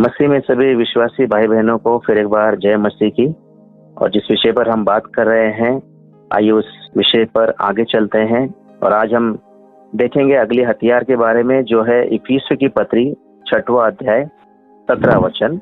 मसीह में सभी विश्वासी भाई बहनों को फिर एक बार जय मसीह की। और जिस विषय पर हम बात कर रहे हैं, आइए उस विषय पर आगे चलते हैं। और आज हम देखेंगे अगले हथियार के बारे में, जो है इफिसियों की पत्री 6वां अध्याय 17 वचन।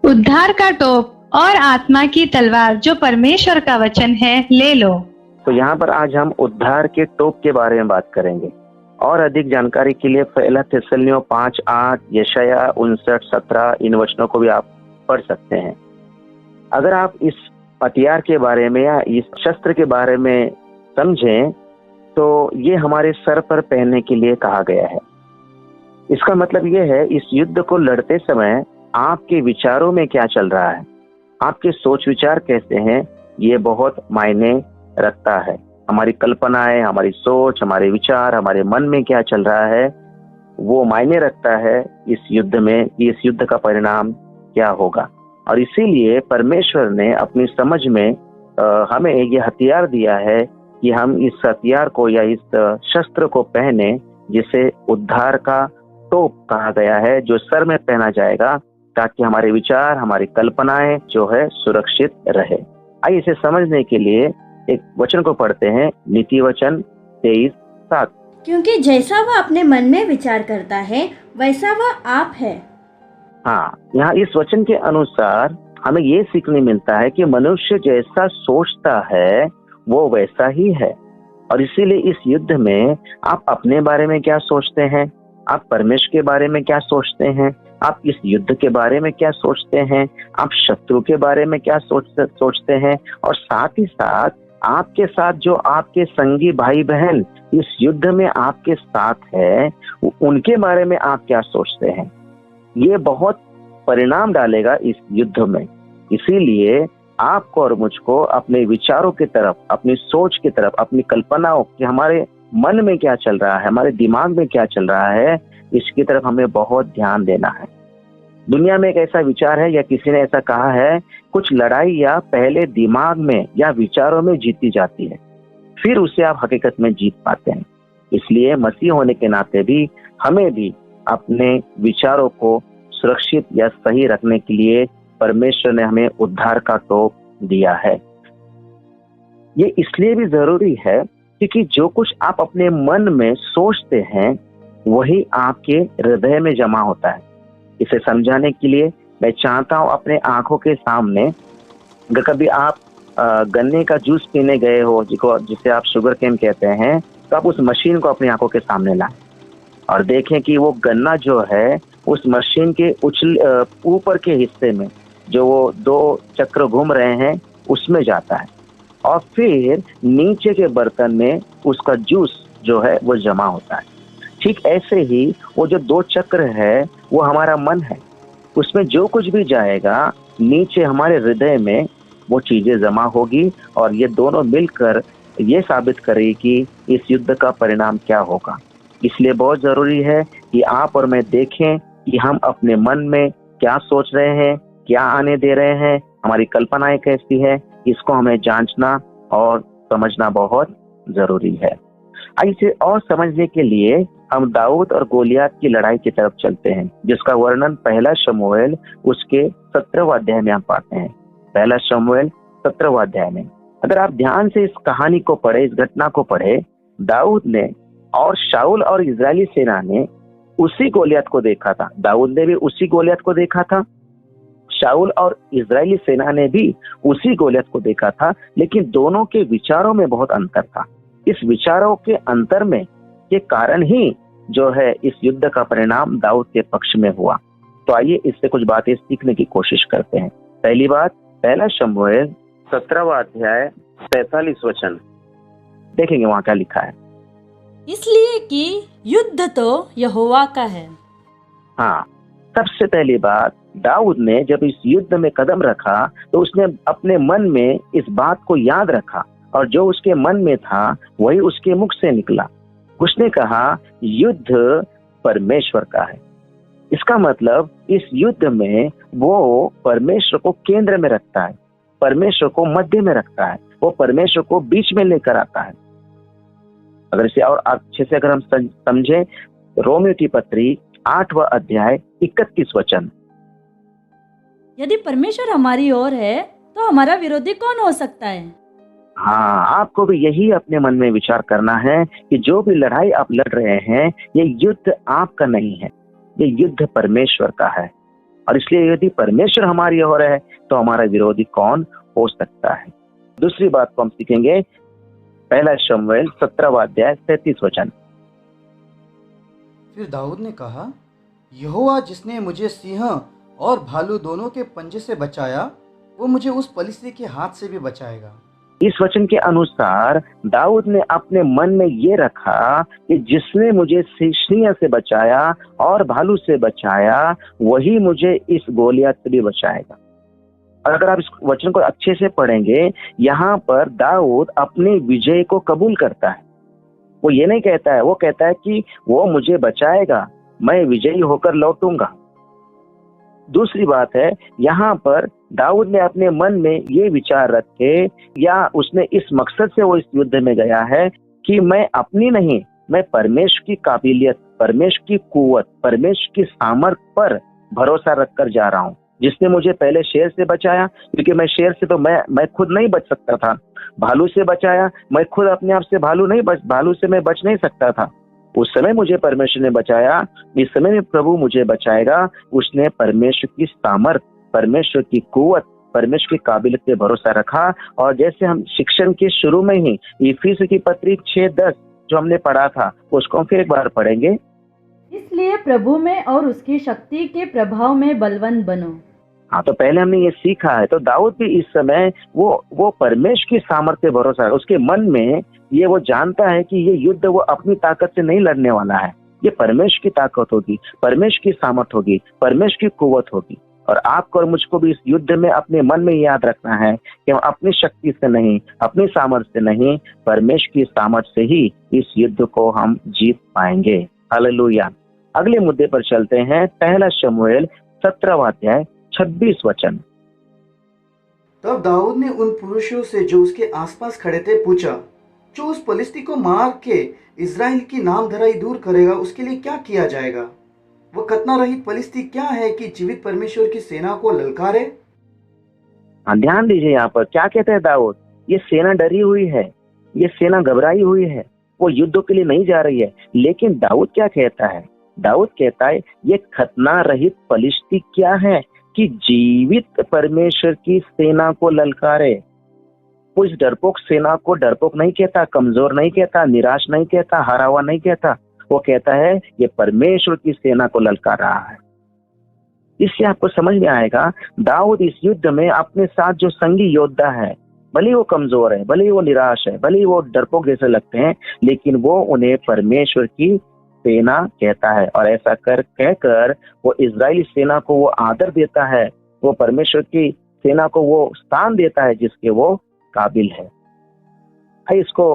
उद्धार का टोप और आत्मा की तलवार जो परमेश्वर का वचन है ले लो। तो यहाँ पर आज हम उद्धार के टोप के बारे में बात करेंगे। और अधिक जानकारी के लिए पहला थिस्सलुनीयों 5:8, यशाया 59:17 इन वचनों को भी आप पढ़ सकते हैं। अगर आप इस हथियार के बारे में या इस शस्त्र के बारे में समझें तो ये हमारे सर पर पहनने के लिए कहा गया है। इसका मतलब ये है, इस युद्ध को लड़ते समय आपके विचारों में क्या चल रहा है, आपके सोच विचार कैसे हैं, ये बहुत मायने रखता है। हमारी कल्पनाएं, हमारी सोच, हमारे विचार, हमारे मन में क्या चल रहा है, वो मायने रखता है इस युद्ध में, इस युद्ध का परिणाम क्या होगा। और इसीलिए परमेश्वर ने अपनी समझ में हमें ये हथियार दिया है कि हम इस हथियार को या इस शस्त्र को पहने, जिसे उद्धार का टोप कहा गया है, जो सर में पहना जाएगा ताकि हमारे विचार, हमारी कल्पनाएं जो है सुरक्षित रहे। आइए इसे समझने के लिए एक वचन को पढ़ते हैं, नीति वचन 23:7। क्योंकि जैसा वह अपने मन में विचार करता है वैसा वह आप है। हाँ, यहाँ इस वचन के अनुसार हमें ये सीखने मिलता है कि मनुष्य जैसा सोचता है वो वैसा ही है। और इसीलिए इस युद्ध में आप अपने बारे में क्या सोचते हैं, आप परमेश्वर के बारे में क्या सोचते हैं, आप इस युद्ध के बारे में क्या सोचते हैं, आप शत्रु के बारे में क्या सोचते हैं, और साथ ही साथ आपके साथ जो आपके संगी भाई बहन इस युद्ध में आपके साथ है, उनके बारे में आप क्या सोचते हैं। ये बहुत परिणाम डालेगा इस युद्ध में। इसीलिए आपको और मुझको अपने विचारों की तरफ, अपनी सोच की तरफ, अपनी कल्पनाओं कि हमारे मन में क्या चल रहा है, हमारे दिमाग में क्या चल रहा है, इसकी तरफ हमें बहुत ध्यान देना है। दुनिया में एक ऐसा विचार है, या किसी ने ऐसा कहा है, कुछ लड़ाई या पहले दिमाग में या विचारों में जीती जाती है, फिर उसे आप हकीकत में जीत पाते हैं। इसलिए मसीह होने के नाते भी हमें भी अपने विचारों को सुरक्षित या सही रखने के लिए परमेश्वर ने हमें उद्धार का टोप दिया है। ये इसलिए भी जरूरी है क्योंकि जो कुछ आप अपने मन में सोचते हैं वही आपके हृदय में जमा होता है। इसे समझाने के लिए मैं चाहता हूँ अपने आंखों के सामने, अगर कभी आप गन्ने का जूस पीने गए हो, जिसे आप शुगर केन कहते हैं, तो आप उस मशीन को अपनी आंखों के सामने लाएं और देखें कि वो गन्ना जो है उस मशीन के ऊपर के हिस्से में जो वो 2 चक्र घूम रहे हैं उसमें जाता है, और फिर नीचे के बर्तन में उसका जूस जो है वो जमा होता है। ठीक ऐसे ही वो जो 2 चक्र है वो हमारा मन है, उसमें जो कुछ भी जाएगा नीचे हमारे हृदय में वो चीजें जमा होगी, और ये दोनों मिलकर ये साबित करेगी कि इस युद्ध का परिणाम क्या होगा। इसलिए बहुत जरूरी है कि आप और मैं देखें कि हम अपने मन में क्या सोच रहे हैं, क्या आने दे रहे हैं, हमारी कल्पनाएं कैसी है, इसको हमें जांचना और समझना बहुत जरूरी है। इसे और समझने के लिए हम दाऊद और गोलियत की लड़ाई की तरफ चलते हैं, जिसका वर्णन पहला शमूएल उसके 17वां अध्याय में हम पाते हैं। पहला शमूएल 17वां अध्याय में अगर आप ध्यान से इस कहानी को पढ़े, इस घटना को पढ़े, दाऊद ने और शाऊल और इजरायली सेना ने उसी गोलियत को देखा था। दाऊद ने भी उसी गोलियत को देखा था, शाऊल और इजरायली सेना ने भी उसी गोलियत को देखा था, लेकिन दोनों के विचारों में बहुत अंतर था। इस विचारों के अंतर में के कारण ही जो है इस युद्ध का परिणाम दाऊद के पक्ष में हुआ। तो आइए इससे कुछ बातें सीखने की कोशिश करते हैं। पहली बात, पहला शमूएल 17वां अध्याय 43 वचन देखेंगे, वहां क्या लिखा है। इसलिए कि युद्ध तो यहोवा का है। हाँ, सबसे पहली बात, दाऊद ने जब इस युद्ध में कदम रखा तो उसने अपने मन में इस बात को याद रखा, और जो उसके मन में था वही उसके मुख से निकला। उसने कहा युद्ध परमेश्वर का है। इसका मतलब इस युद्ध में वो परमेश्वर को केंद्र में रखता है, परमेश्वर को मध्य में रखता है, वो परमेश्वर को बीच में लेकर आता है। अगर इसे और अच्छे से अगर हम समझें, रोमियो की पत्री 8वां अध्याय 31 वचन, यदि परमेश्वर हमारी ओर है तो हमारा विरोधी कौन हो सकता है? हाँ, आपको भी यही अपने मन में विचार करना है कि जो भी लड़ाई आप लड़ रहे हैं, ये युद्ध आपका नहीं है, ये युद्ध परमेश्वर का है। और इसलिए यदि परमेश्वर हमारी ओर है तो हमारा विरोधी कौन हो सकता है। दूसरी बात को हम सीखेंगे, पहला शमूएल 17वां अध्याय 33 वचन। फिर दाऊद ने कहा, यहोवा जिसने मुझे सिंह और भालू दोनों के पंजे से बचाया, वो मुझे उस पलिश्ती के हाथ से भी बचाएगा। इस वचन के अनुसार दाऊद ने अपने मन में ये रखा कि जिसने मुझे सिंह से बचाया और भालू से बचाया, वही मुझे इस गोलियत से भी बचाएगा। और अगर आप इस वचन को अच्छे से पढ़ेंगे, यहाँ पर दाऊद अपनी विजय को कबूल करता है। वो ये नहीं कहता है, वो कहता है कि वो मुझे बचाएगा, मैं विजयी होकर लौटूंगा। दूसरी बात है, यहाँ पर दाऊद ने अपने मन में ये विचार रखे, या उसने इस मकसद से वो इस युद्ध में गया है कि मैं अपनी नहीं, मैं परमेश्वर की काबिलियत, परमेश्वर की कुव्वत, परमेश्वर की सामर्थ्य पर भरोसा रखकर जा रहा हूँ। जिसने मुझे पहले शेर से बचाया, क्योंकि मैं शेर से तो मैं खुद नहीं बच सकता था। भालू से बचाया, मैं खुद अपने आप से भालू से मैं बच नहीं सकता था। उस समय मुझे परमेश्वर ने बचाया, इस समय में प्रभु मुझे बचाएगा। उसने परमेश्वर की सामर्थ, परमेश्वर की कुव्वत, परमेश्वर की काबिलियत पे भरोसा रखा। और जैसे हम शिक्षण के शुरू में ही इफिसियों की पत्री 6:10 जो हमने पढ़ा था, उसको हम फिर एक बार पढ़ेंगे। इसलिए प्रभु में और उसकी शक्ति के प्रभाव में बलवान बनो। हाँ, तो पहले हमने ये सीखा है। तो दाऊद भी इस समय वो परमेश्वर की सामर्थ्य पे भरोसा है। उसके मन में ये वो जानता है कि ये युद्ध वो अपनी ताकत से नहीं लड़ने वाला है, ये परमेश्वर की ताकत होगी, परमेश्वर की सामर्थ होगी, परमेश्वर की कुव्वत होगी। और आपको और मुझको भी इस युद्ध में अपने मन में याद रखना है कि हम अपनी शक्ति से नहीं, अपनी सामर्थ्य से नहीं, परमेश्वर की सामर्थ्य से ही इस युद्ध को हम जीत पाएंगे। हालेलुया। अगले मुद्दे पर चलते हैं, पहला शमूएल 17वां अध्याय 26 वचन। तब दाऊद ने उन पुरुषों से जो उसके आसपास खड़े थे पूछा, जो उस पलिश्ती को मार के इज़राइल की नामधराई दूर करेगा, उसके लिए क्या किया जाएगा? वह खतना रहित पलिश्ती क्या है कि जीवित परमेश्वर की सेना को ललकारे? ध्यान दीजिए, यहाँ पर क्या कहते हैं दाऊद, ये सेना डरी हुई है, ये सेना घबराई हुई है, वो युद्ध के लिए नहीं जा रही है। लेकिन दाऊद क्या कहता है? दाऊद कहता है ये खतना रहित पलिश्ती क्या है कि जीवित परमेश्वर की सेना को ललकारे। वो इस डरपोक सेना को डरपोक नहीं कहता, कमजोर नहीं कहता, निराश नहीं कहता, हारा हुआ नहीं कहता। वो कहता है ये परमेश्वर की सेना को ललकार रहा है। इससे आपको समझ में आएगा, दाऊद इस युद्ध में अपने साथ जो संगी योद्धा है, भले वो कमजोर है, भले वो निराश है, भले वो डरपोक जैसे लगते हैं, लेकिन वो उन्हें परमेश्वर की सेना कहता है। और ऐसा कहकर वो इजरायली सेना को वो आदर देता है, वो परमेश्वर की सेना को वो स्थान देता है जिसके वो काबिल है। इसको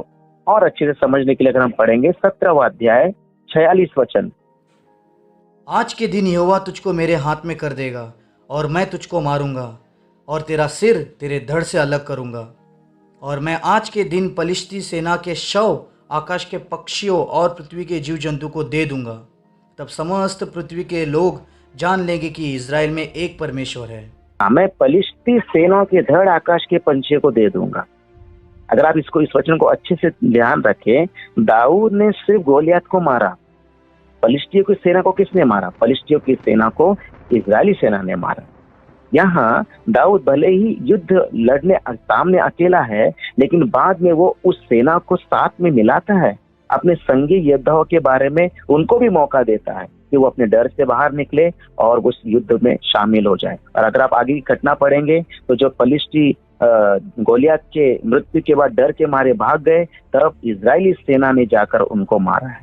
और अच्छे से समझने के लिए अगर हम पढ़ेंगे 17वां अध्याय 46 वचन। आज के दिन यहोवा तुझको मेरे हाथ में कर देगा, और मैं तुझको मारूंगा, और तेरा सिर तेरे धड़ से अलग करूंगा। और मैं आज के दिन पलिश्ती सेना के शव आकाश के पक्षियों और पृथ्वी के जीव जंतु को दे दूंगा। तब समस्त पृथ्वी के लोग जान लेंगे कि इज़राइल में एक परमेश्वर है। मैं पलिश्ती सेना के धड़ आकाश के पंछियों को दे दूंगा। अगर आप इस वचन को अच्छे से ध्यान रखें, दाऊद ने सिर्फ गोलियत को मारा, पलिश्तियों की सेना को किसने मारा? पलिश्तियों की सेना को इजरायली सेना ने मारा। यहाँ दाऊद भले ही युद्ध लड़ने सामने अकेला है, लेकिन बाद में वो उस सेना को साथ में मिलाता है, अपने संगी योद्धाओं के बारे में उनको भी मौका देता है कि वो अपने डर से बाहर निकले और उस युद्ध में शामिल हो जाए। और अगर आप आगे की घटना पढ़ेंगे तो जो पलिश्ती गोलियत के मृत्यु के बाद डर के मारे भाग गए, तब इजरायली सेना ने जाकर उनको मारा है।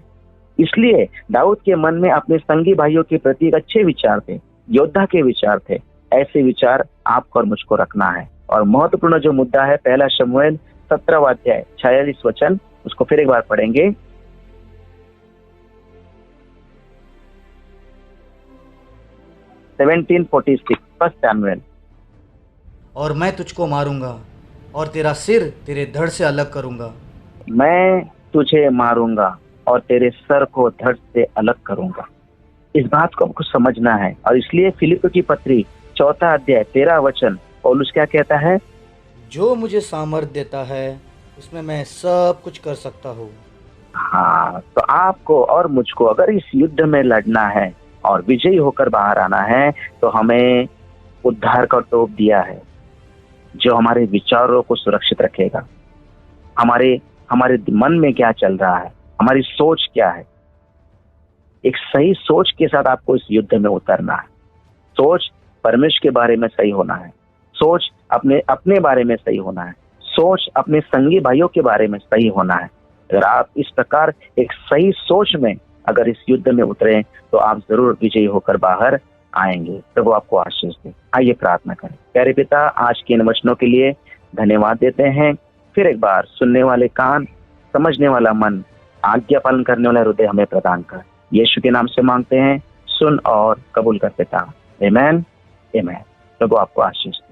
इसलिए दाऊद के मन में अपने संगी भाइयों के प्रति एक अच्छे विचार थे, योद्धा के विचार थे। ऐसे विचार आपको और मुझको रखना है। और महत्वपूर्ण जो मुद्दा है, पहला शमूएल 17वां अध्याय 46 वचन, उसको फिर एक बार पढ़ेंगे। 1746 फर्स्ट शमूएल। और मैं तुझको मारूंगा, और तेरा सिर तेरे धड़ से अलग करूंगा। मैं तुझे मारूंगा और तेरे सर को धड़ से अलग करूंगा। इस बात को हमको समझना है। और इसलिए फिलिप्पियों की पत्री 4 अध्याय 13 वचन पौलुस क्या कहता है? जो मुझे सामर्थ देता है उसमें मैं सब कुछ कर सकता हूँ। हाँ, तो आपको और मुझको अगर इस युद्ध में लड़ना है और विजयी होकर बाहर आना है तो हमें उद्धार का टोप दिया है, जो हमारे विचारों को सुरक्षित रखेगा। हमारे हमारे मन में क्या चल रहा है, हमारी सोच क्या है, एक सही सोच के साथ आपको इस युद्ध में उतरना है। सोच परमेश्वर के बारे में सही होना है, सोच अपने बारे में सही होना है, सोच अपने संगी भाइयों के बारे में सही होना है। अगर आप इस प्रकार एक सही सोच में अगर इस युद्ध में उतरे तो आप जरूर विजयी होकर बाहर आएंगे। प्रभु आपको आशीष दे। आइए प्रार्थना करें। प्यारे पिता, आज के इन वचनों के लिए धन्यवाद देते हैं। फिर एक बार सुनने वाले कान, समझने वाला मन, आज्ञा पालन करने वाला हृदय हमें प्रदान कर। यीशु के नाम से मांगते हैं, सुन और कबूल कर पिता। आमीन, आमीन। प्रभु आपको आशीष दे।